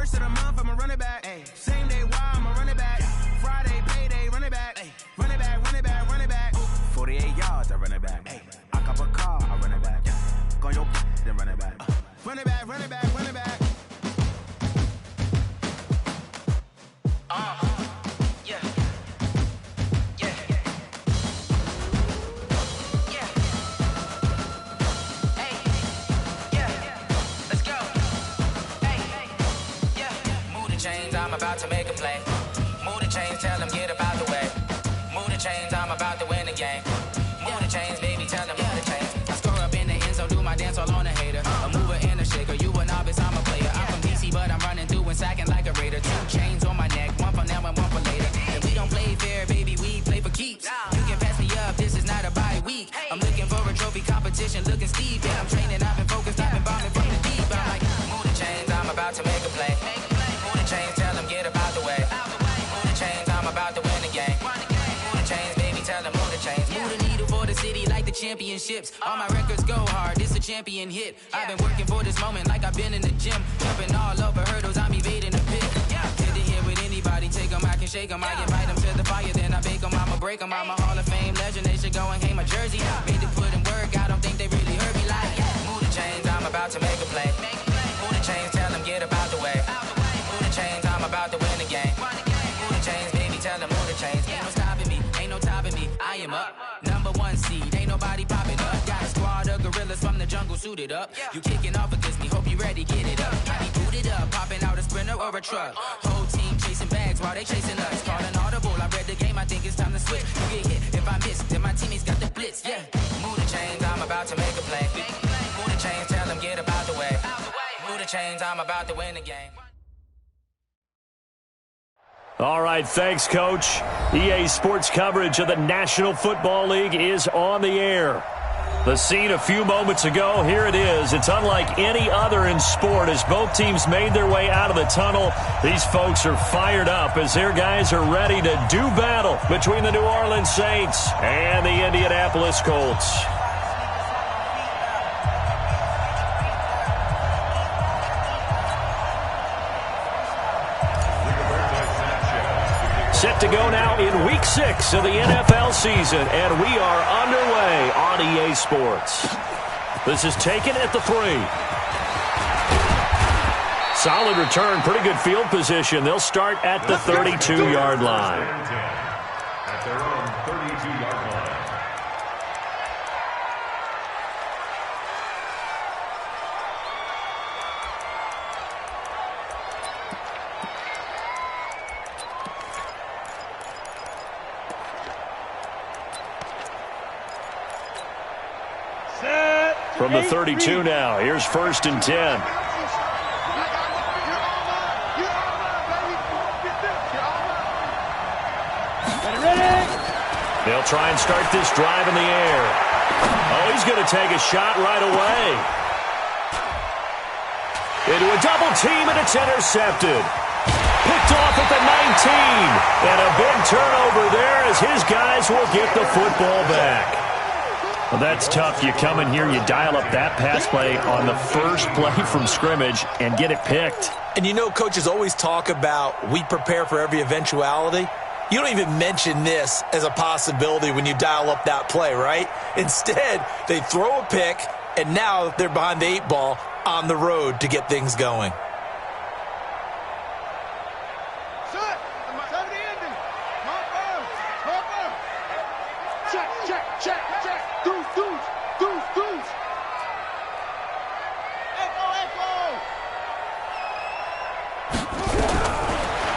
First of the month, I'ma run it back. Ay. Same day, why I'ma run it back. Friday, payday, run it back. Ay. Run it back, run it back, run it back. 48 yards, I run it back. Ay. I cop a car, I run it back. Go your then run it back. Run it back, run it back, run it back. Yeah. Yeah. Yeah. Hey. Yeah. Let's go. Hey. Yeah. Move the chains, I'm about to make a play. Move the chains, tell them get about the way. Move the chains, I'm about to win the game. Move the chains, baby, tell them move the chains. I score up in the end zone, do my dance all on a hater. A mover and a shaker, you a novice, I'm a player. I'm from DC, but I'm running through and sacking like a raider. 2 chains on my neck, one for now and one for later. And we don't play fair, baby, we play for keeps. You can pass me up, this is not a bye week. I'm looking for a trophy competition, looking steep. Yeah, I'm training, I've been focused, I've been bombing from the deep. I'm like, move the chains, I'm about to make a play. Move the chains, tell them get about the way. Move the chains, I'm about to win the game. Move the chains, baby, tell them move the chains. Move the needle for the city like the championships. All my records go hard, this a champion hit. I've been working for this moment like I've been in the gym. Jumping all over hurdles, I'm evading the pit. Head to head with anybody, take them, I can shake them. I invite them to the fire, then I bake them, I'ma break them. I'm a Hall of Fame legend, they should go and hang my jersey. Made to put in work, I don't think they really heard me like, move the chains, I'm about to make a play. Move the chains, tell them get about the way. Move the chains, I'm about to win the game. Move the chains, baby, tell them move the chains. Ain't no stopping me, ain't no topping me, I am up. Number 1 seed, ain't nobody popping up. Got a squad of gorillas from the jungle suited up. You kicking off against me, hope you ready, get it up. I be booted up, popping out a sprinter or a truck. Whole team chasing bags while they chasing us. Calling audible, I read the game, I think it's time to switch. You get hit, if I miss, then my teammates got the blitz, yeah. Move the chains, I'm about to make a play. Move the chains, tell them get about the way. Move the chains, I'm about to win the game. All right, thanks, Coach. EA Sports coverage of the National Football League is on the air. The scene a few moments ago, here it is. It's unlike any other in sport as both teams made their way out of the tunnel. These folks are fired up as their guys are ready to do battle between the New Orleans Saints and the Indianapolis Colts. Set to go now in Week 6 of the NFL season, and we are underway on EA Sports. This is taken at the 3. Solid return, pretty good field position. They'll start at the 32-yard line. At their own 32-yard line. From the 32 now, here's 1st and 10. They'll try and start this drive in the air. Oh, he's going to take a shot right away. Into a double team, and it's intercepted. Picked off at the 19. And a big turnover there as his guys will get the football back. Well, that's tough. You come in here, you dial up that pass play on the first play from scrimmage and get it picked. And you know, coaches always talk about we prepare for every eventuality. You don't even mention this as a possibility when you dial up that play, right? Instead, they throw a pick, and now they're behind the 8 ball on the road to get things going.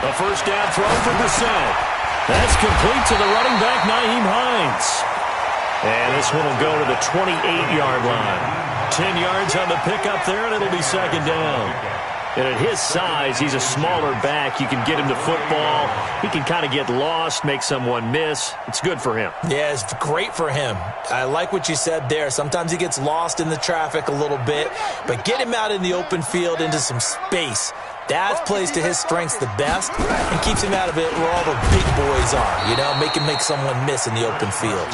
A first down throw for Brissett. That's complete to the running back, Nyheim Hines. And this one will go to the 28-yard line. 10 yards on the pickup there, and it'll be 2nd down. And at his size, he's a smaller back. You can get him to football. He can kind of get lost, make someone miss. It's good for him. Yeah, it's great for him. I like what you said there. Sometimes he gets lost in the traffic a little bit, but get him out in the open field into some space. That plays to his strengths the best and keeps him out of it where all the big boys are, you know, make someone miss in the open field.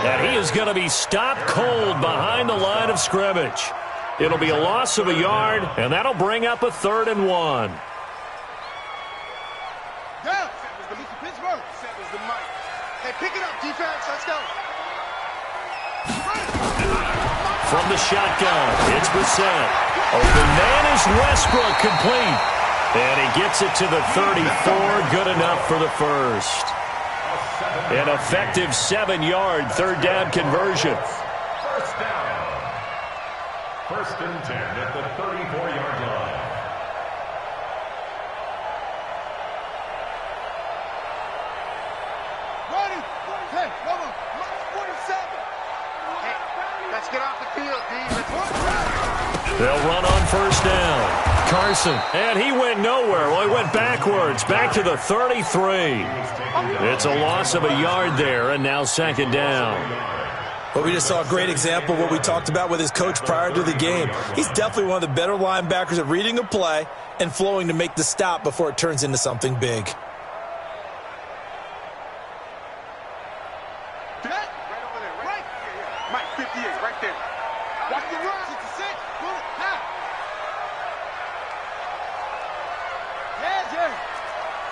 And he is going to be stopped cold behind the line of scrimmage. It'll be a loss of a yard, and that'll bring up a 3rd and 1. Yeah, this is Pittsburgh. The mic. Hey, pick it up, defense. Let's go. From the shotgun, it's Brissett. Open man is Westbrook, complete. And he gets it to the 34, good enough for the first. An effective 7-yard third down conversion. First down. 1st and 10 at the 34-yard line. Ready? Hey, come on. 47. Hey, let's get off the field, D. Let's run. They'll run on first down. Carson, and he went nowhere. Well, he went backwards, back to the 33. It's a loss of a yard there, and now 2nd down. But we just saw a great example of what we talked about with his coach prior to the game. He's definitely one of the better linebackers at reading a play and flowing to make the stop before it turns into something big. Right over there, right? Mike, 58, right there. Watch the run. 66. Pull it. Now. Yeah, Jerry.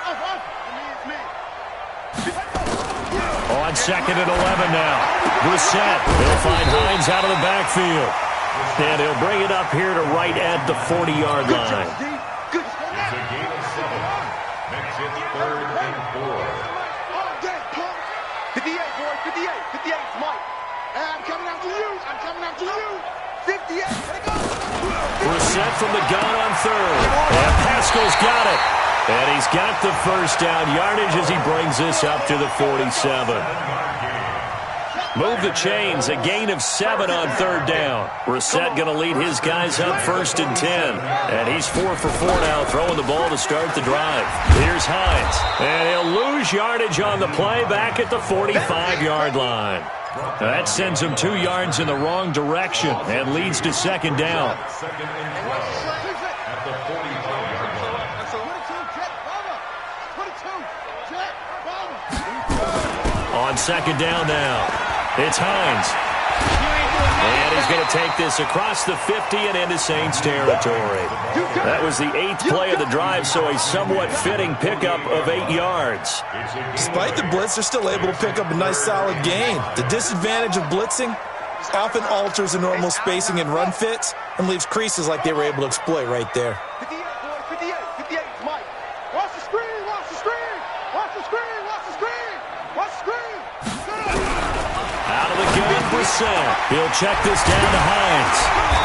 Up. It's me. On 2nd and 11 now. Brissett. He'll find Hines out of the backfield. And he'll bring it up here to right at the 40-yard line. Good. It's a gain of 7. Makes it 3rd and 4. All day, punk. 58, boy. 58. 58 is Mike. Hey, I'm coming after you. 58. Let it go. Brissett from the gun on 3rd. And Pascal's got it. And he's got the first down yardage as he brings this up to the 47. Move the chains, a gain of 7 on 3rd down. Brissett going to lead his guys up 1st and 10. And he's 4 for 4 now, throwing the ball to start the drive. Here's Hines. And he'll lose yardage on the play back at the 45-yard line. That sends him 2 yards in the wrong direction and leads to 2nd down. 2nd and 12 at the 45-yard line. On 2nd down now. It's Hines. And he's going to take this across the 50 and into Saints territory. That was the 8th play of the drive, so a somewhat fitting pickup of 8 yards. Despite the blitz, they're still able to pick up a nice solid gain. The disadvantage of blitzing often alters the normal spacing and run fits and leaves creases like they were able to exploit right there. 58, boy. 58 is Mike. Watch the screen. Out of the gun, Brissett. He'll check this down to Hines.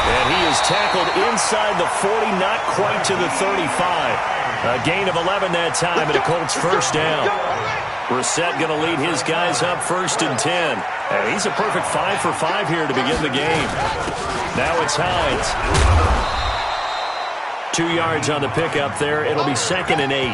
And he is tackled inside the 40, not quite to the 35. A gain of 11 that time, and a Colts first down. Brissett going to lead his guys up 1st and 10. And he's a perfect 5 for 5 here to begin the game. Now it's Hines. 2 yards on the pickup there. It'll be 2nd and 8.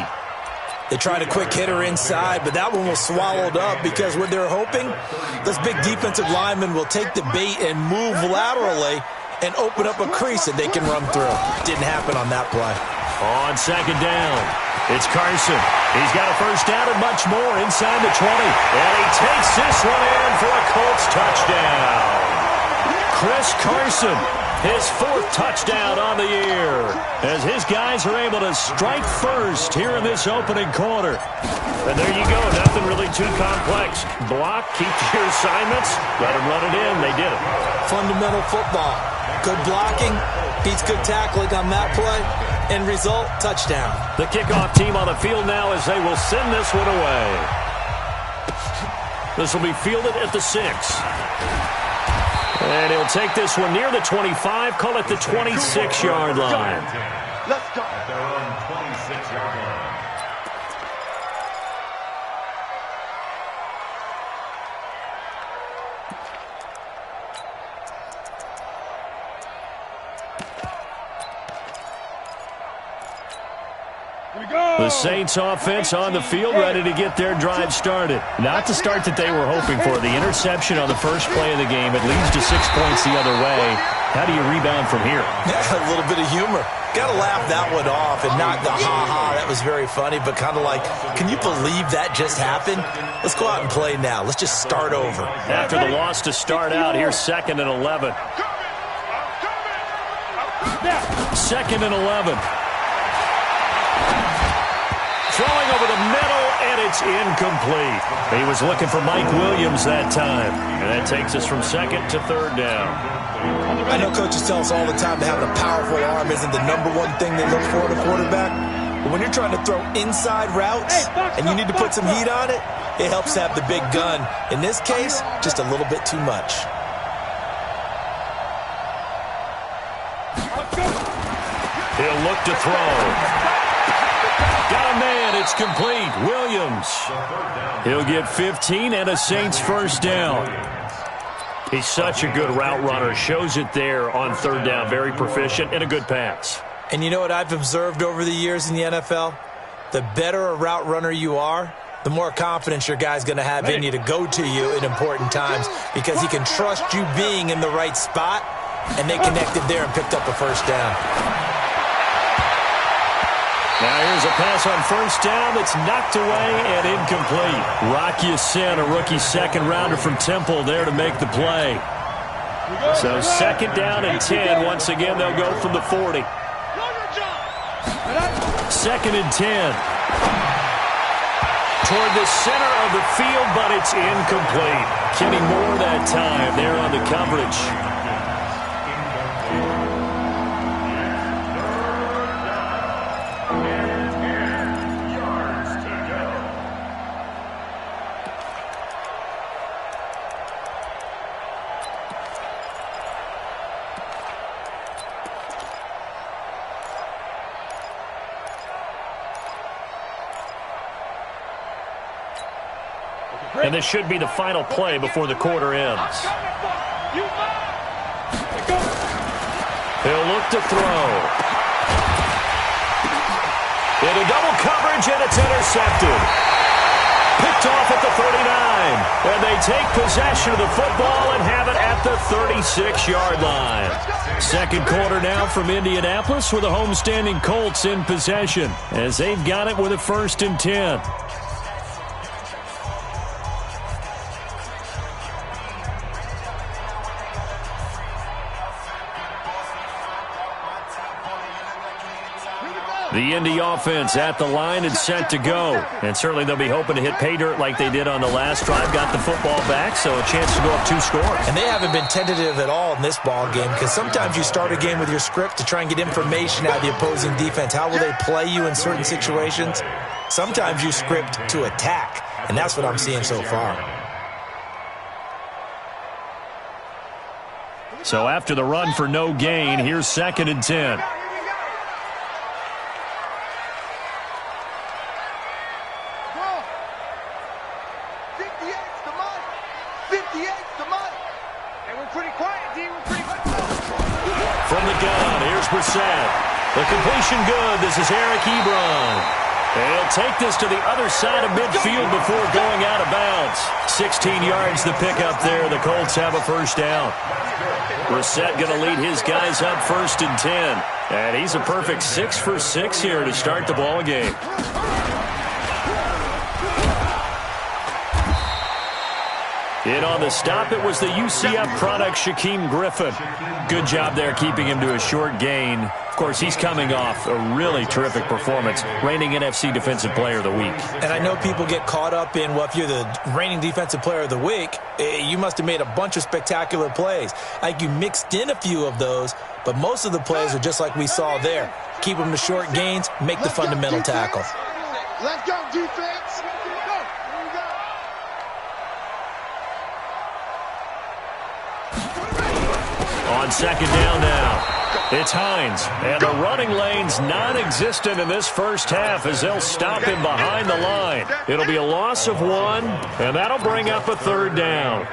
They tried a quick hitter inside, but that one was swallowed up because what they're hoping, this big defensive lineman will take the bait and move laterally and open up a crease that they can run through. Didn't happen on that play. On 2nd down, it's Carson. He's got a first down and much more inside the 20. And he takes this one in for a Colts touchdown. Chris Carson, his 4th touchdown on the year, as his guys are able to strike first here in this opening quarter. And there you go, nothing really too complex. Block, keep your assignments, let them run it in. They did it. Fundamental football. Good blocking, beats good tackling on that play. End result, touchdown. The kickoff team on the field now as they will send this one away. This will be fielded at the 6. And he'll take this one near the 25, call it the 26-yard line. Let's go. At their own 26-yard line. The Saints offense on the field, ready to get their drive started. Not the start that they were hoping for. The interception on the first play of the game. It leads to 6 points the other way. How do you rebound from here? Yeah, a little bit of humor. Got to laugh that one off and not the ha-ha. That was very funny, but kind of like, can you believe that just happened? Let's go out and play now. Let's just start over. After the loss to start out, here's 2nd and 11. 2nd and 11. Throwing a over the middle, and it's incomplete. He was looking for Mike Williams that time. And that takes us from second to third down. I know coaches tell us all the time that having a powerful arm isn't the number one thing they look for in a quarterback. But when you're trying to throw inside routes and you need to put some heat on it, it helps to have the big gun. In this case, just a little bit too much. He'll look to throw. Got a man. It's complete. Williams. He'll get 15 and a Saints first down. He's such a good route runner. Shows it there on third down. Very proficient and a good pass. And you know what I've observed over the years in the NFL? The better a route runner you are, the more confidence your guy's going to have in you to go to you in important times because he can trust you being in the right spot, and they connected there and picked up a first down. Now here's a pass on first down that's knocked away and incomplete. Rock Ya-Sin, a rookie second-rounder from Temple, there to make the play. So second down and 10. Once again, they'll go from the 40. Second and 10. Toward the center of the field, but it's incomplete. Kenny Moore that time there on the coverage. And this should be the final play before the quarter ends. He'll look to throw. Into double coverage, and it's intercepted. Picked off at the 39. And they take possession of the football and have it at the 36-yard line. Second quarter now from Indianapolis with the homestanding Colts in possession as they've got it with a 1st and 10. The Indy offense at the line and set to go. And certainly they'll be hoping to hit pay dirt like they did on the last drive. Got the football back, so a chance to go up 2 scores. And they haven't been tentative at all in this ball game because sometimes you start a game with your script to try and get information out of the opposing defense. How will they play you in certain situations? Sometimes you script to attack, and that's what I'm seeing so far. So after the run for no gain, here's 2nd and 10. The completion good. This is Eric Ebron. He'll take this to the other side of midfield before going out of bounds. 16 yards the pickup there. The Colts have a first down. Brissett going to lead his guys up 1st and 10. And he's a perfect 6 for 6 here to start the ball game. In on the stop, it was the UCF product, Shaquem Griffin. Good job there keeping him to a short gain. Of course, he's coming off a really terrific performance, reigning NFC Defensive Player of the Week. And I know people get caught up in, well, if you're the reigning Defensive Player of the Week, you must have made a bunch of spectacular plays. Like you mixed in a few of those, but most of the plays are just like we saw there. Keep them to short gains, make the fundamental tackle. Let's go, defense. On second down now, it's Hines. And the running lane's non-existent in this first half as they'll stop him behind the line. It'll be a loss of 1, and that'll bring up a 3rd down.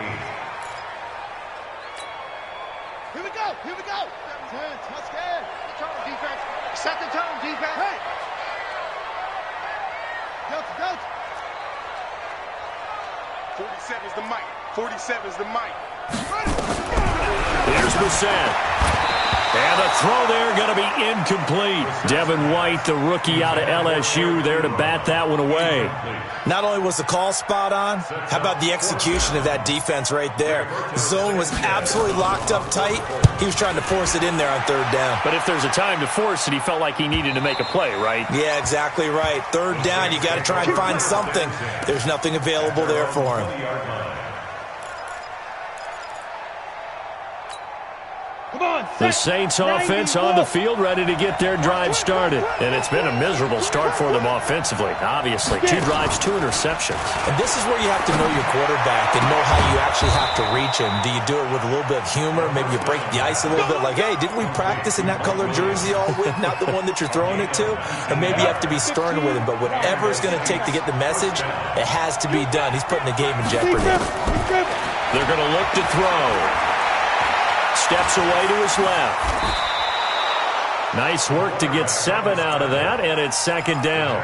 Here we go, here we go. Let's get it. Defense. Set the tone, defense. Hey. Go. 47's the mic. 47's the mic. Here's Brissett. And the throw there going to be incomplete. Devin White, the rookie out of LSU, there to bat that one away. Not only was the call spot on, how about the execution of that defense right there? The zone was absolutely locked up tight. He was trying to force it in there on third down. But if there's a time to force it, he felt like he needed to make a play, right? Yeah, exactly right. Third down, you got to try and find something. There's nothing available there for him. The Saints offense on the field, ready to get their drive started. And it's been a miserable start for them offensively, obviously. 2 drives, 2 interceptions. And this is where you have to know your quarterback and know how you actually have to reach him. Do you do it with a little bit of humor? Maybe you break the ice a little bit like, hey, didn't we practice in that colored jersey all week, not the one that you're throwing it to? Or maybe you have to be stern with him. But whatever it's going to take to get the message, it has to be done. He's putting the game in jeopardy. They're going to look to throw. Steps away to his left. Nice work to get 7 out of that, and it's second down.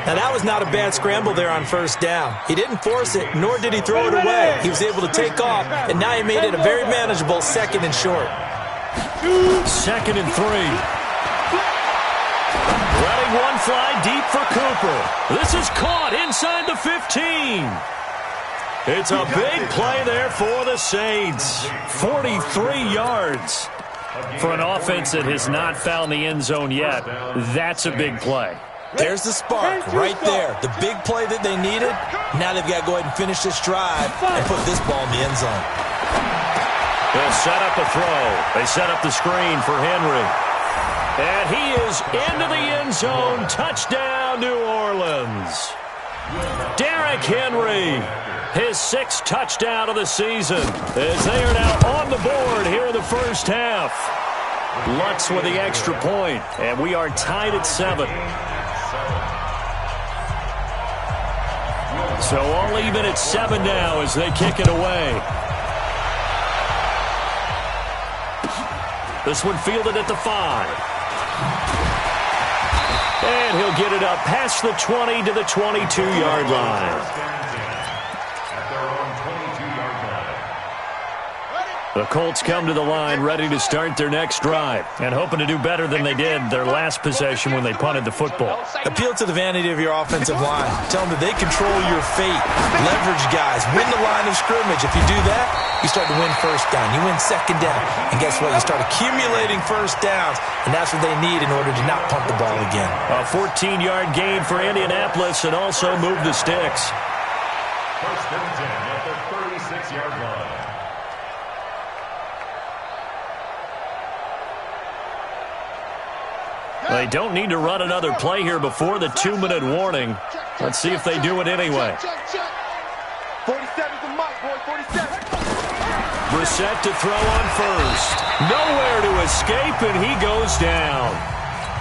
Now, that was not a bad scramble there on first down. He didn't force it, nor did he throw it away. He was able to take off, and now he made it a very manageable second and short. Second and 3. Letting one fly deep for Cooper. This is caught inside the 15. It's a big play there for the Saints. 43 yards for an offense that has not found the end zone yet. That's a big play. There's the spark right there. The big play that they needed. Now they've got to go ahead and finish this drive and put this ball in the end zone. They'll set up a throw. They set up the screen for Henry. And he is into the end zone. Touchdown, New Orleans. Derrick Henry. His 6th touchdown of the season as they are now on the board here in the first half. Lutz with the extra point, and we are tied at 7. So all even at 7 now as they kick it away. This one fielded at the 5. And he'll get it up past the 20 to the 22-yard line. The Colts come to the line ready to start their next drive and hoping to do better than they did their last possession when they punted the football. Appeal to the vanity of your offensive line. Tell them that they control your fate. Leverage guys. Win the line of scrimmage. If you do that, you start to win first down. You win second down. And guess what? You start accumulating first downs, and that's what they need in order to not punt the ball again. A 14-yard gain for Indianapolis and also move the sticks. First and 10 at the 36-yard line. They don't need to run another play here before the 2-minute warning. Let's see if they do it anyway. 47's the mic, boy, 47. Brissett to throw on first. Nowhere to escape, and he goes down.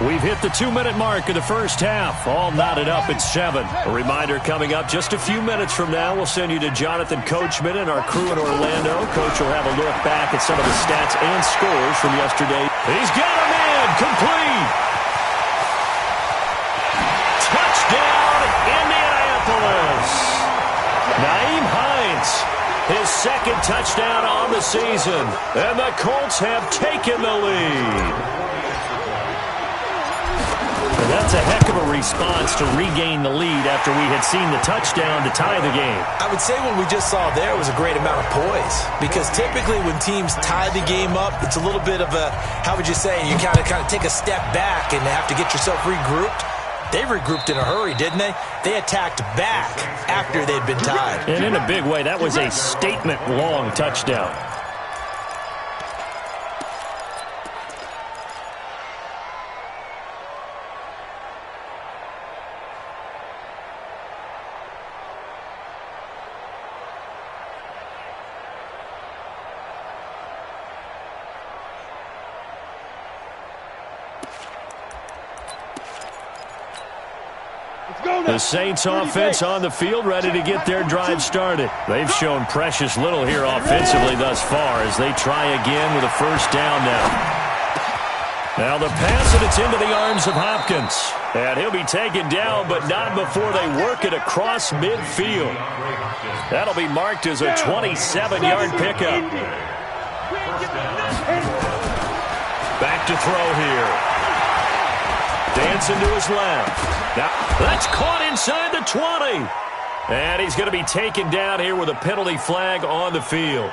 We've hit the 2-minute mark of the first half. All knotted up at 7. A reminder coming up just a few minutes from now. We'll send you to Jonathan Coachman and our crew in Orlando. Coach will have a look back at some of the stats and scores from yesterday. He's got him in. Complete. Touchdown, Indianapolis. Nyheim Hines, his 2nd touchdown on the season. And the Colts have taken the lead. And that's a heck of a response to regain the lead after we had seen the touchdown to tie the game. I would say what we just saw there was a great amount of poise, because typically when teams tie the game up, it's a little bit of a, how would you say, you kind of take a step back and have to get yourself regrouped. They regrouped in a hurry, didn't they? They attacked back after they'd been tied. And in a big way, that was a statement-long touchdown. The Saints offense on the field ready to get their drive started. They've shown precious little here offensively thus far as they try again with a first down now. Now the pass, and it's into the arms of Hopkins. And he'll be taken down, but not before they work it across midfield. That'll be marked as a 27-yard pickup. Back to to throw here. Dancing to his left. Now, that's caught inside the 20. And he's going to be taken down here with a penalty flag on the field.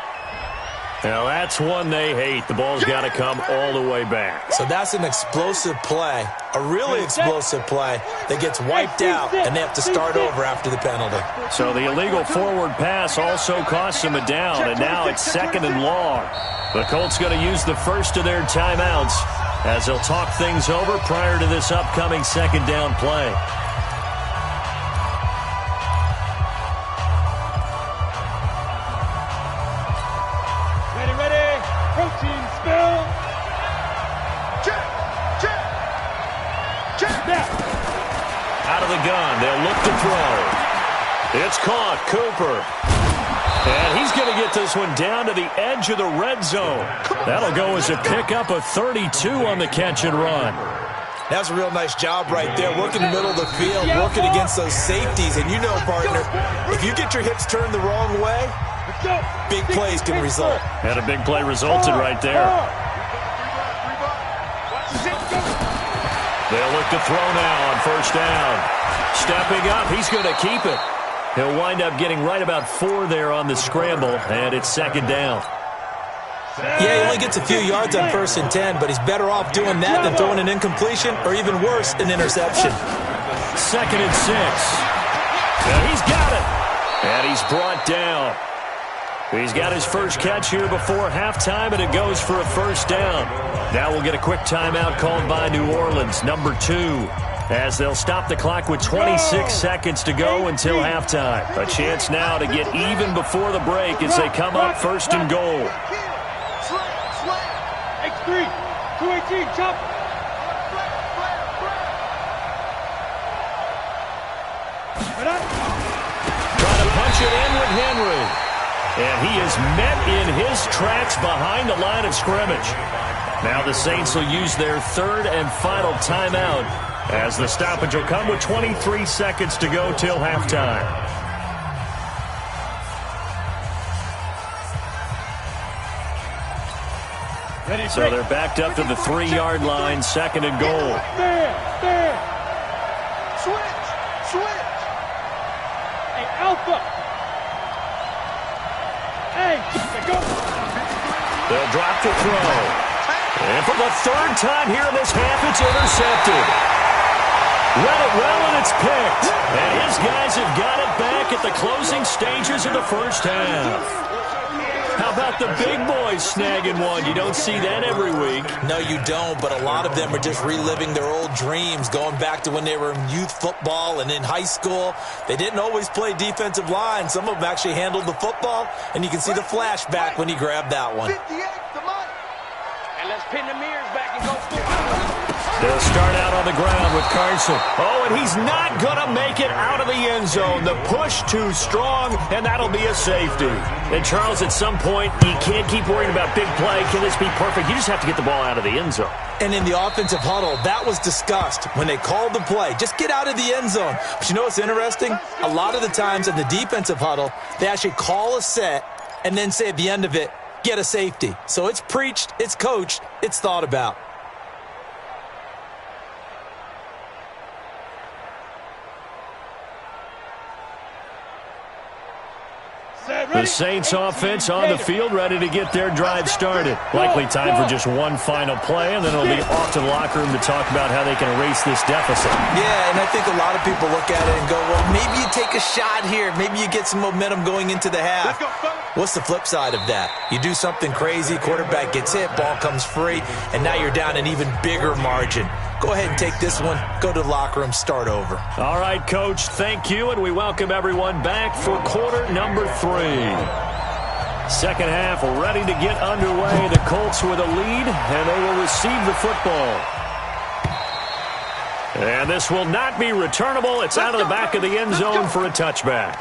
Now, that's one they hate. The ball's got to come all the way back. So that's an explosive play, a really explosive play that gets wiped out, and they have to start over after the penalty. So the illegal forward pass also costs him a down, and now it's 2nd and long. The Colts going to use the first of their timeouts as they'll talk things over prior to this upcoming 2nd down play. Out of the gun, they'll look to throw. It's caught, Cooper. And he's going to get this one down to the edge of the red zone. That'll go as a pickup of 32 on the catch and run. That's a real nice job right there, working the middle of the field, working against those safeties. And you know, partner, if you get your hips turned the wrong way, big plays can result. And a big play resulted right there. They'll look to throw now on 1st down. Stepping up, he's going to keep it. He'll wind up getting right about 4 there on the scramble, and it's 2nd down. Yeah, he only gets a few yards on 1st and 10, but he's better off doing that than throwing an incompletion or even worse, an interception. 2nd and 6. Now he's got it. And he's brought down. He's got his first catch here before halftime, and it goes for a 1st down. Now we'll get a quick timeout called by New Orleans, number 2, as they'll stop the clock with 26 seconds to go until halftime. A chance now to get even before the break as they come up 1st and goal. X3, 218, chop. Trying to punch it in with Henry. And he is met in his tracks behind the line of scrimmage. Now the Saints will use their 3rd and final timeout as the stoppage will come with 23 seconds to go till halftime. So they're backed up to the 3-yard line, 2nd and goal. Switch. Hey, Alpha. Hey, go. They'll drop to throw. And for the 3rd time here in this half, it's intercepted. Read it well, and it's picked. And his guys have got it back at the closing stages of the 1st half. How about the big boys snagging one? You don't see that every week. No, you don't, but a lot of them are just reliving their old dreams, going back to when they were in youth football and in high school. They didn't always play defensive line. Some of them actually handled the football, and you can see the flashback when he grabbed that one. 58 to Mike. And let's pin the mirrors back and go for it. They'll start out on the ground with Carson. Oh, and he's not going to make it out of the end zone. The push too strong, and that'll be a safety. And, Charles, at some point, you can't keep worrying about big play. Can this be perfect? You just have to get the ball out of the end zone. And in the offensive huddle, that was discussed when they called the play. Just get out of the end zone. But you know what's interesting? A lot of the times in the defensive huddle, they actually call a set and then say at the end of it, get a safety. So it's preached, it's coached, it's thought about. The Saints offense on the field, ready to get their drive started. Likely time for just one final play, and then it'll be off to the locker room to talk about how they can erase this deficit. Yeah, and I think a lot of people look at it and go, well, maybe you take a shot here. Maybe you get some momentum going into the half. What's the flip side of that? You do something crazy, quarterback gets hit, ball comes free, and now you're down an even bigger margin. Go ahead and take this one, go to the locker room, start over. All right, Coach, thank you, and we welcome everyone back for quarter number 3. Second half ready to get underway. The Colts with a lead, and they will receive the football. And this will not be returnable. It's out of the back of the end zone for a touchback.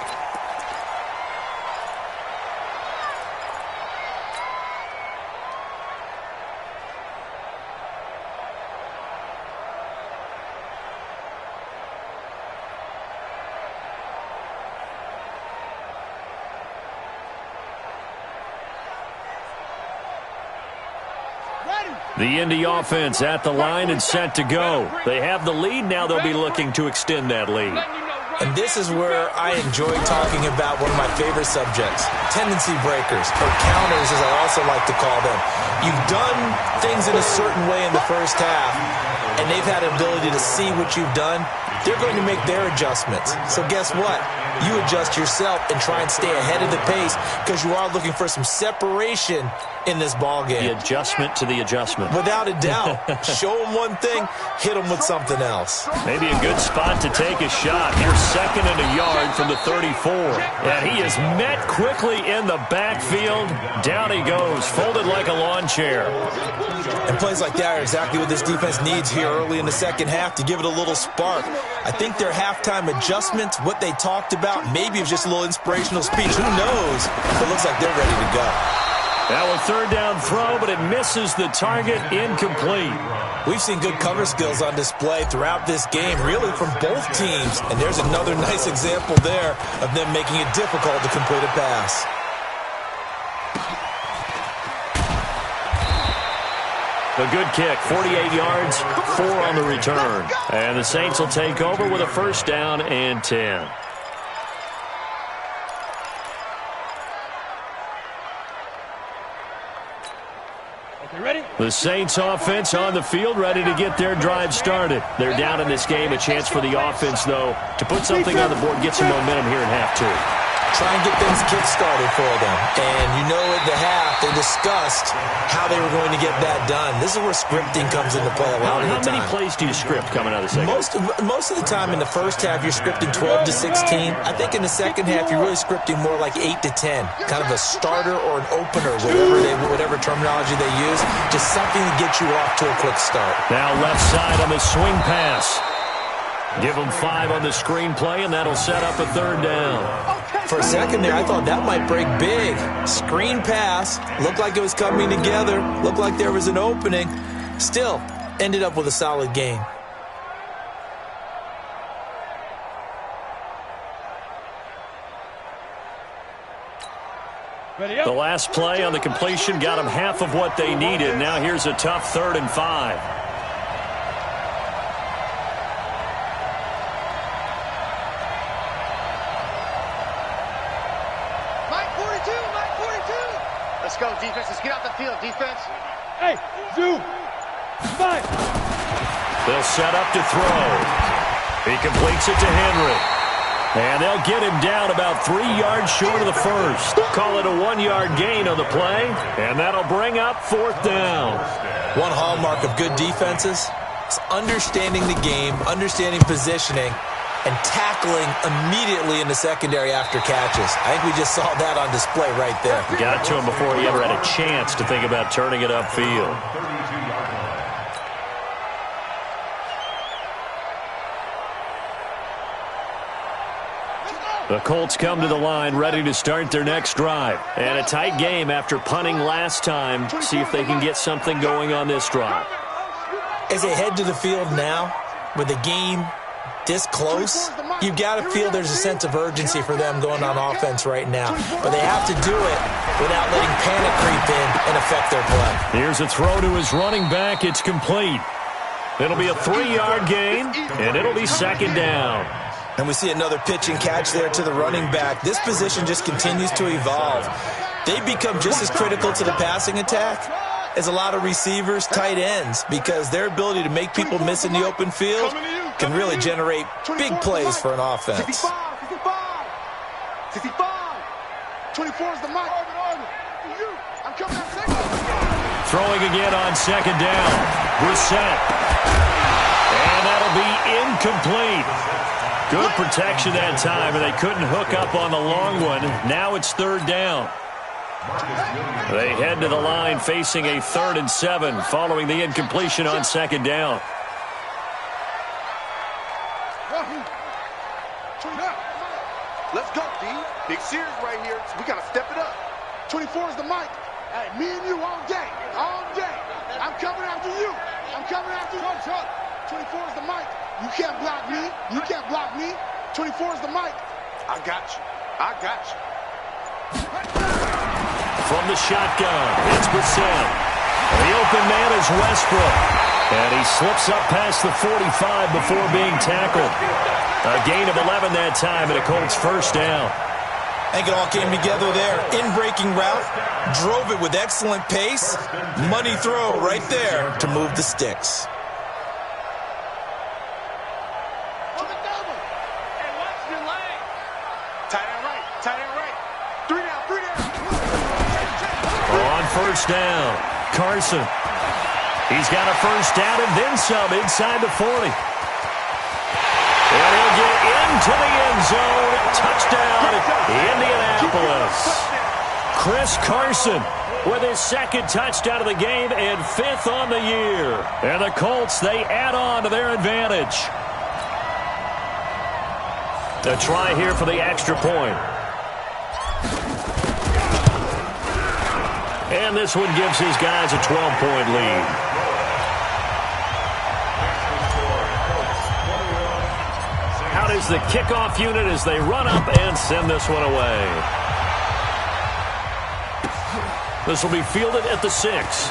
Ready. The Indy offense at the line and set to go. They have the lead. Now they'll be looking to extend that lead. And this is where I enjoy talking about one of my favorite subjects, tendency breakers, or counters as I also like to call them. You've done things in a certain way in the first half, and they've had an ability to see what you've done. They're going to make their adjustments. So guess what? You adjust yourself and try and stay ahead of the pace because you are looking for some separation in this ball game. The adjustment to the adjustment. Without a doubt. Show them one thing, hit them with something else. Maybe a good spot to take a shot. Here's 2nd and a yard from the 34. And he is met quickly in the backfield. Down he goes, folded like a lawn chair. And plays like that are exactly what this defense needs here early in the second half to give it a little spark. I think their halftime adjustments, what they talked about, maybe it was just a little inspirational speech. Who knows? It looks like they're ready to go. Now a 3rd down throw, but it misses the target, incomplete. We've seen good cover skills on display throughout this game, really from both teams. And there's another nice example there of them making it difficult to complete a pass. A good kick, 48 yards, 4 on the return. And the Saints will take over with a 1st down and 10. Ready? The Saints offense on the field, ready to get their drive started. They're down in this game. A chance for the offense, though, to put something on the board, get some momentum here in half 2. Try and get things kick-started for them. And you know at the half, they discussed how they were going to get that done. This is where scripting comes into play a lot of the time. How many plays do you script coming out of the second? Most of the time in the first half, you're scripting 12 to 16. I think in the second half, you're really scripting more like 8 to 10. Kind of a starter or an opener, whatever terminology they use. Just something to get you off to a quick start. Now left side on the swing pass. Give them 5 on the screen play, and that'll set up a 3rd down. For a second there, I thought that might break big. Screen pass. Looked like it was coming together. Looked like there was an opening. Still, ended up with a solid game. The last play on the completion got them half of what they needed. Now here's a tough 3rd and 5. Let's go, defense. Let's get out the field, defense. Hey, zoom. 5. They'll set up to throw. He completes it to Henry. And they'll get him down about 3 yards short of the first. Call it a 1-yard gain on the play, and that'll bring up 4th down. One hallmark of good defenses is understanding the game, understanding positioning, and tackling immediately in the secondary after catches. I think we just saw that on display right there. Got to him before he ever had a chance to think about turning it upfield. The Colts come to the line ready to start their next drive. And a tight game after punting last time. See if they can get something going on this drive. As they head to the field now, with the game this close, you've got to feel there's a sense of urgency for them going on offense right now. But they have to do it without letting panic creep in and affect their play. Here's a throw to his running back. It's complete. It'll be a 3-yard gain, and it'll be 2nd down. And we see another pitch and catch there to the running back. This position just continues to evolve. They become just as critical to the passing attack as a lot of receivers, tight ends, because their ability to make people miss in the open field can really generate big plays for an offense. 65. 24 is the mic. I'm coming out second. Throwing again on 2nd down. Brissett. And that'll be incomplete. Good protection that time, and they couldn't hook up on the long one. Now it's 3rd down. They head to the line facing a 3rd and 7 following the incompletion on 2nd down. Let's go, D. Big series right here. So we got to step it up. 24 is the mic. Hey, me and you all day. All day. I'm coming after you. I'm coming after you. 24 is the mic. You can't block me. You can't block me. 24 is the mic. I got you. I got you. From the shotgun, it's Brissett. The open man is Westbrook. And he slips up past the 45 before being tackled. A gain of 11 that time, and a Colts first down. I think it all came together there. In-breaking route, drove it with excellent pace. Money throw right there to move the sticks. On first down, Carson. He's got a first down and then some inside the 40. And he'll get into the end zone. Touchdown, Indianapolis. Chris Carson with his second touchdown of the game and 5th on the year. And the Colts, they add on to their advantage. A try here for the extra point. And this one gives his guys a 12-point lead. Out is the kickoff unit as they run up and send this one away. This will be fielded at the 6.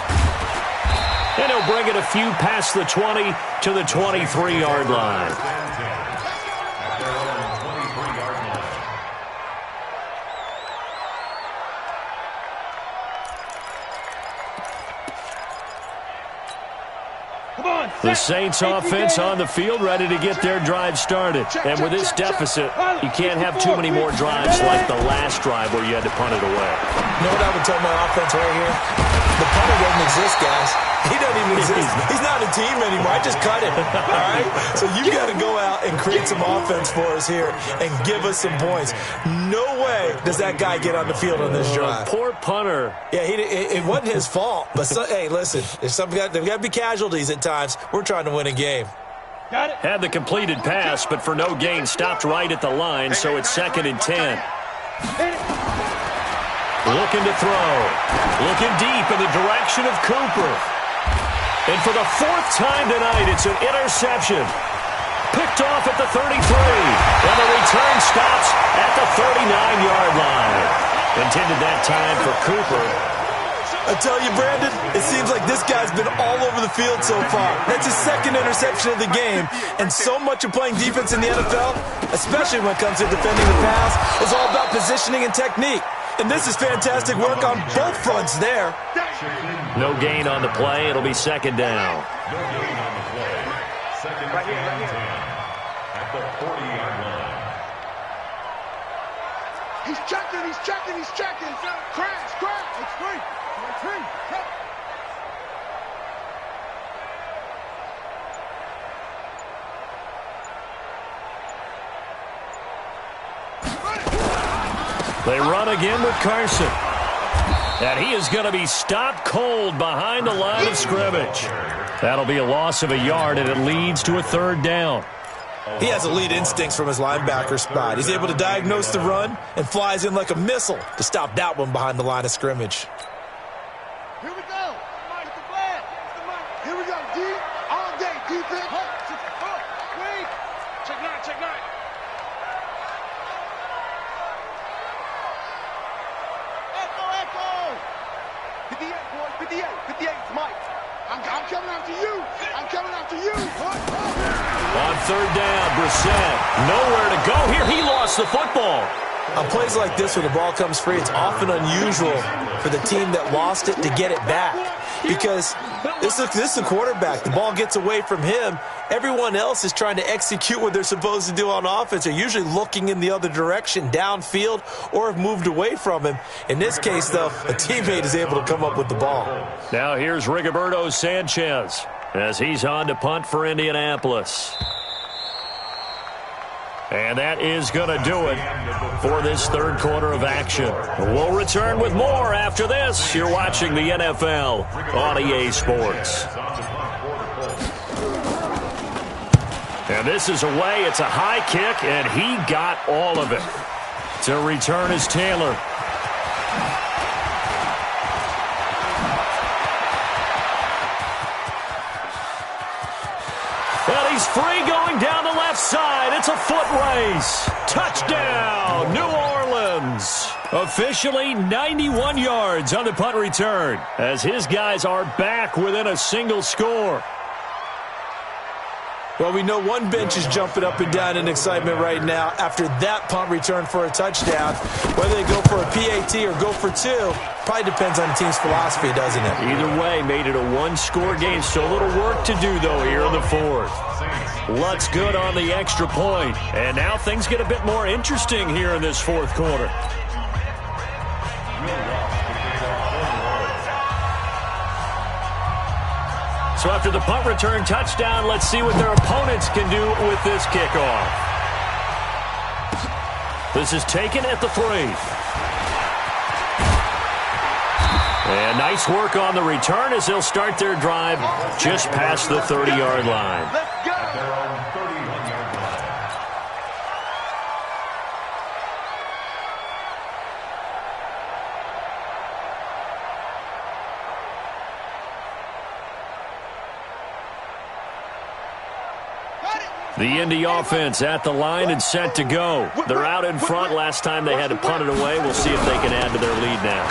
And he'll bring it a few past the 20 to the 23-yard line. The Saints offense on the field, ready to get their drive started. And with this deficit, you can't have too many more drives like the last drive where you had to punt it away. You know what I would tell my offense right here? The punter doesn't exist, guys. He doesn't even exist. He's not a team anymore. I just cut him. All right? So you got to go out and create some offense for us here and give us some points. No way does that guy get on the field on this drive. Poor punter. Yeah, it wasn't his fault. But, hey, listen, there's got to be casualties at times. We're trying to win a game. Got it. Had the completed pass, but for no gain, stopped right at the line, so it's 2nd and 10. Looking to throw. Looking deep in the direction of Cooper. And for the 4th time tonight, it's an interception. Picked off at the 33. And the return stops at the 39-yard line. Intended that time for Cooper. I tell you, Brandon, it seems like this guy's been all over the field so far. That's his 2nd interception of the game. And so much of playing defense in the NFL, especially when it comes to defending the pass, is all about positioning and technique. And this is fantastic work on both fronts there. No gain on the play. It'll be 2nd down. No gain on the play. 2nd and 10 at the 40-yard line. He's checking. Crash. It's free. They run again with Carson. And he is going to be stopped cold behind the line of scrimmage. That'll be a loss of a yard, and it leads to a 3rd down. He has elite instincts from his linebacker spot. He's able to diagnose the run and flies in like a missile to stop that one behind the line of scrimmage. Here we go. Here we go, D. All day, defense. Wait. Check 9. Echo. 58, boy. 58, Mike. I'm coming after you. On 3rd down, Brissett. Nowhere to go here. He lost the football. On plays like this, when the ball comes free, it's often unusual for the team that lost it to get it back. Because this is the quarterback. The ball gets away from him. Everyone else is trying to execute what they're supposed to do on offense. They're usually looking in the other direction, downfield, or have moved away from him. In this case, though, a teammate is able to come up with the ball. Now here's Rigoberto Sanchez as he's on to punt for Indianapolis. And that is going to do it for this 3rd quarter of action. We'll return with more after this. You're watching the NFL on EA Sports. And this is away. It's a high kick, and he got all of it. To return is Taylor. And he's free going down the left side. It's a foot race. Touchdown, New Orleans. Officially 91 yards on the punt return as his guys are back within a single score. Well, we know one bench is jumping up and down in excitement right now after that punt return for a touchdown. Whether they go for a PAT or go for two, probably depends on the team's philosophy, doesn't it? Either way, made it a one-score game. Still a little work to do, though, here in the fourth. Lutz good on the extra point. And now things get a bit more interesting here in this fourth quarter. So after the punt return touchdown, let's see what their opponents can do with this kickoff. This is taken at the 3. And nice work on the return as they'll start their drive just past the 30-yard line. Let's go. The Indy offense at the line and set to go. They're out in front. Last time they had to punt it away. We'll see if they can add to their lead now.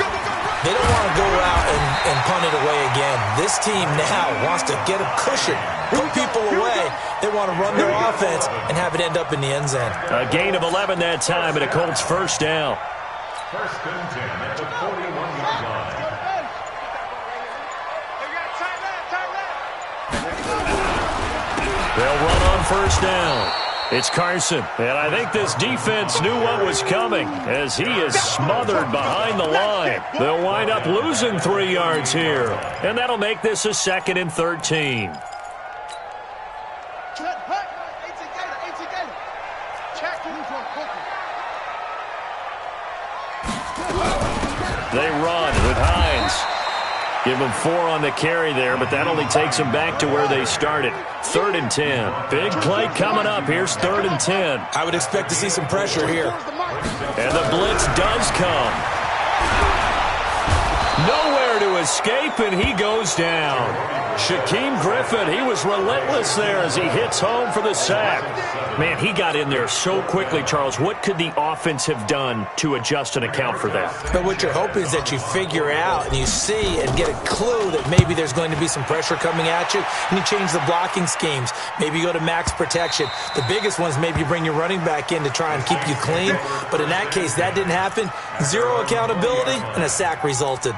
They don't want to go out and punt it away again. This team now wants to get a cushion, put people away. They want to run their offense and have it end up in the end zone. A gain of 11 that time, and a Colts first down. First and 10 at the 41-yard line. They'll run on first down. It's Carson, and I think this defense knew what was coming as he is smothered behind the line. They'll wind up losing 3 yards here, and that'll make this a 2nd and 13. They run with Hines. Give them 4 on the carry there, but that only takes them back to where they started. 3rd and 10. Big play coming up. Here's 3rd and 10. I would expect to see some pressure here. And the blitz does come. Nowhere to escape, and he goes down. Shaquem Griffin, he was relentless there as he hits home for the sack. Man, he got in there so quickly, Charles. What could the offense have done to adjust and account for that? But what you're hoping is that you figure out and you see and get a clue that maybe there's going to be some pressure coming at you, and you change the blocking schemes. Maybe you go to max protection. The biggest one is maybe you bring your running back in to try and keep you clean. But in that case, that didn't happen. 0 accountability, and a sack resulted.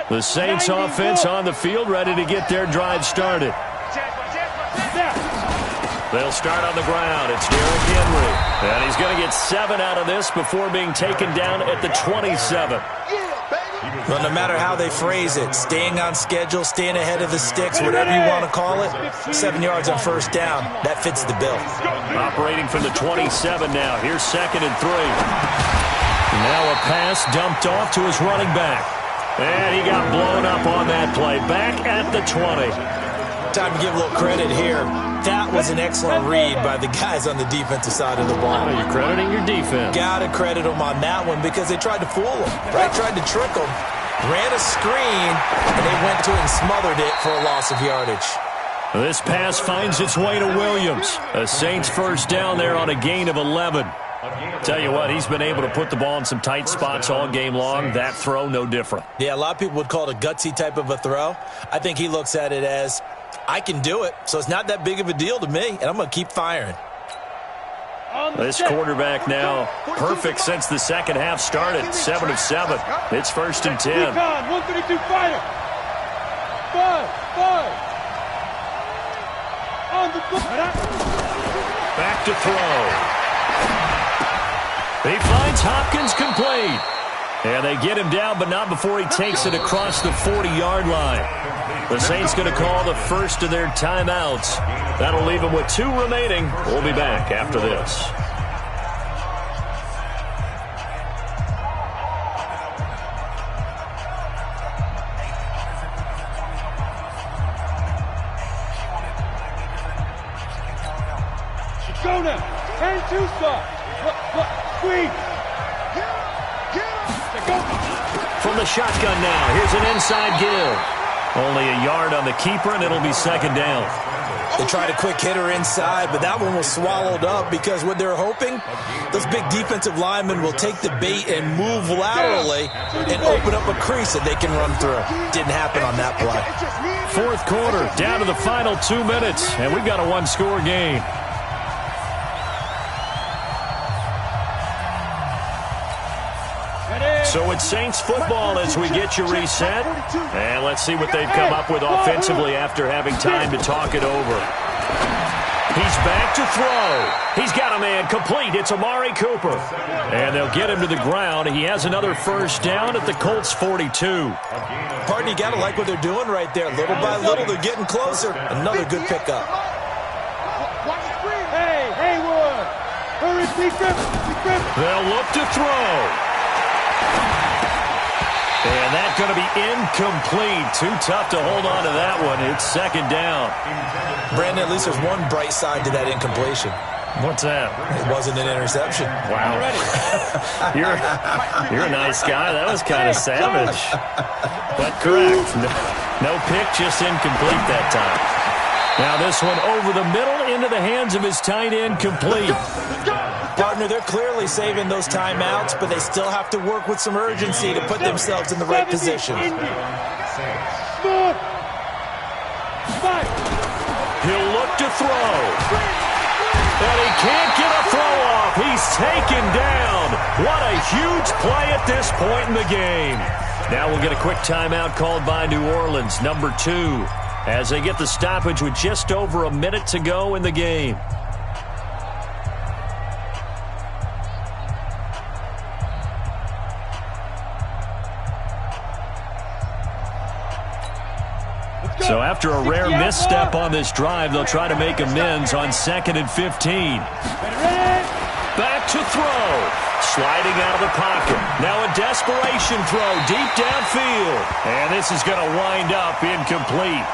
The Saints offense on the field, ready to get their drive started. They'll start on the ground. It's Derrick Henry. And he's going to get 7 out of this before being taken down at the 27. Well, no matter how they phrase it, staying on schedule, staying ahead of the sticks, whatever you want to call it, 7 yards on first down, that fits the bill. Operating from the 27 now. Here's 2nd and 3. Now a pass dumped off to his running back. And he got blown up on that play. Back at the 20. Time to give a little credit here. That was an excellent read by the guys on the defensive side of the ball. You're crediting your defense. Got to credit them on that one because they tried to fool them, right? Tried to trick them, ran a screen, and they went to it and smothered it for a loss of yardage. This pass finds its way to Williams. A Saints first down there on a gain of 11. Tell you what, he's been able to put the ball in some tight spots all game long. That throw, no different. Yeah, a lot of people would call it a gutsy type of a throw. I think he looks at it as, I can do it, so it's not that big of a deal to me, and I'm going to keep firing. This quarterback now perfect since the second half started. 7 of 7. It's 1st and 10. 132 fighter. 5. On the Back to throw. He finds Hopkins complete. And they get him down, but not before he takes it across the 40-yard line. The Saints going to call the first of their timeouts. That'll leave them with 2 remaining. We'll be back after this. Go now. 10-2 stop. Squeeze. From the shotgun now, here's an inside give. Only a yard on the keeper, and it'll be second down. They tried a quick hitter inside, but that one was swallowed up because what they're hoping, those big defensive linemen will take the bait and move laterally and open up a crease that they can run through. Didn't happen on that play. Fourth quarter, down to the final 2 minutes, and we've got a one-score game. So it's Saints football as we get you reset. And let's see what they've come up with offensively after having time to talk it over. He's back to throw. He's got a man complete. It's Amari Cooper. And they'll get him to the ground. He has another first down at the Colts 42. Pardon, you got to like what they're doing right there. Little by little, they're getting closer. Another good pickup. Hey, Haywood. Hurry, they'll look to throw. And that's going to be incomplete. Too tough to hold on to that one. It's second down. Brandon, at least there's one bright side to that incompletion. What's that? It wasn't an interception. Wow. You're a nice guy. That was kind of savage. But correct. No pick, just incomplete that time. Now this one over the middle into the hands of his tight end, complete. Partner, they're clearly saving those timeouts, but they still have to work with some urgency to put themselves in the right position. He'll look to throw. And he can't get a throw off. He's taken down. What a huge play at this point in the game. Now we'll get a quick timeout called by New Orleans, number 2, as they get the stoppage with just over a minute to go in the game. So after a rare misstep on this drive, they'll try to make amends on 2nd and 15. Back to throw. Sliding out of the pocket. Now a desperation throw deep downfield. And this is going to wind up incomplete.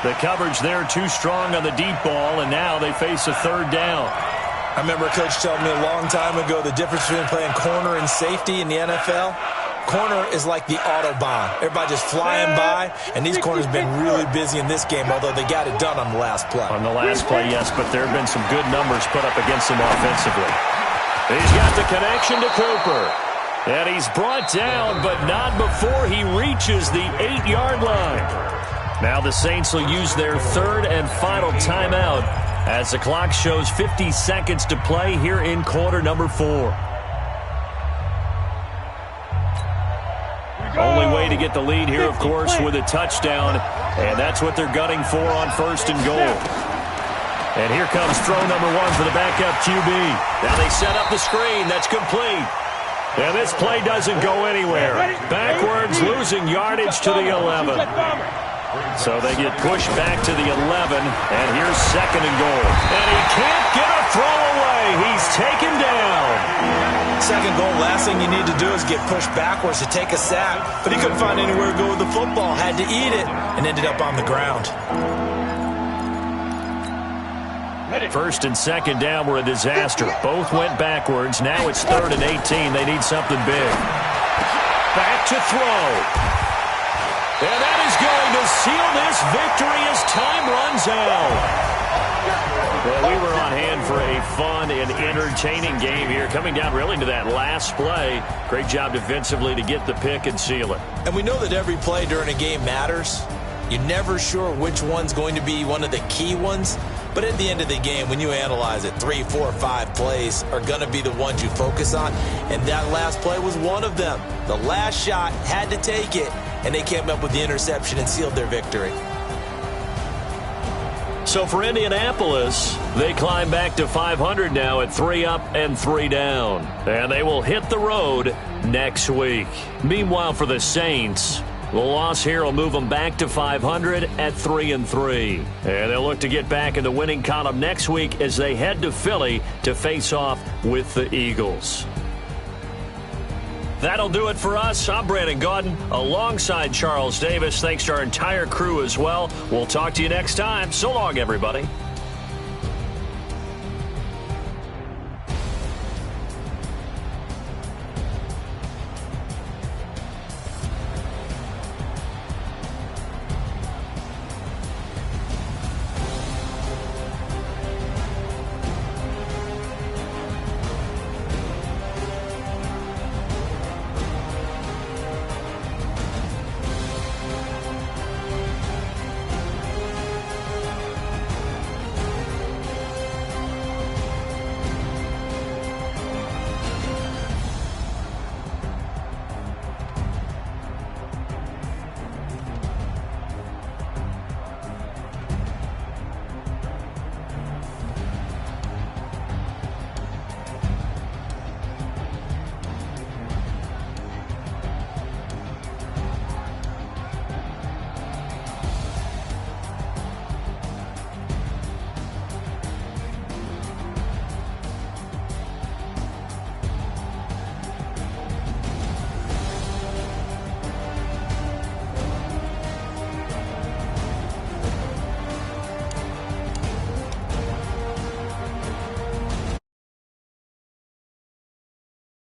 The coverage there too strong on the deep ball, and now they face a third down. I remember a coach telling me a long time ago the difference between playing corner and safety in the NFL. Corner is like the Autobahn. Everybody just flying by, and these corners have been really busy in this game, although they got it done on the last play. On the last play, yes, but there have been some good numbers put up against him offensively. He's got the connection to Cooper. And he's brought down, but not before he reaches the 8-yard line. Now the Saints will use their third and final timeout as the clock shows 50 seconds to play here in quarter number 4. Only way to get the lead here, of course, with a touchdown, and that's what they're gunning for on 1st and goal. And here comes throw number 1 for the backup QB. Now they set up the screen. That's complete. And this play doesn't go anywhere. Backwards, losing yardage to the 11. So they get pushed back to the 11, and here's 2nd and goal. And he can't get a throw away. He's taken down. 2nd goal, last thing you need to do is get pushed backwards to take a sack. But he couldn't find anywhere to go with the football, had to eat it, and ended up on the ground. 1st and 2nd down were a disaster. Both went backwards. Now it's 3rd and 18. They need something big. Back to throw. And that is going to seal this victory as time runs out. Well, we were on hand for a fun and entertaining game here, coming down really to that last play. Great job defensively to get the pick and seal it. And we know that every play during a game matters. You're never sure which one's going to be one of the key ones. But at the end of the game, when you analyze it, 3, 4, 5 plays are going to be the ones you focus on. And that last play was one of them. The last shot had to take it, and they came up with the interception and sealed their victory. So for Indianapolis, they climb back to 500 now at 3 up and 3 down. And they will hit the road next week. Meanwhile, for the Saints, the loss here will move them back to 500 at 3 and 3. And they'll look to get back in the winning column next week as they head to Philly to face off with the Eagles. That'll do it for us. I'm Brandon Gaudin alongside Charles Davis. Thanks to our entire crew as well. We'll talk to you next time. So long, everybody.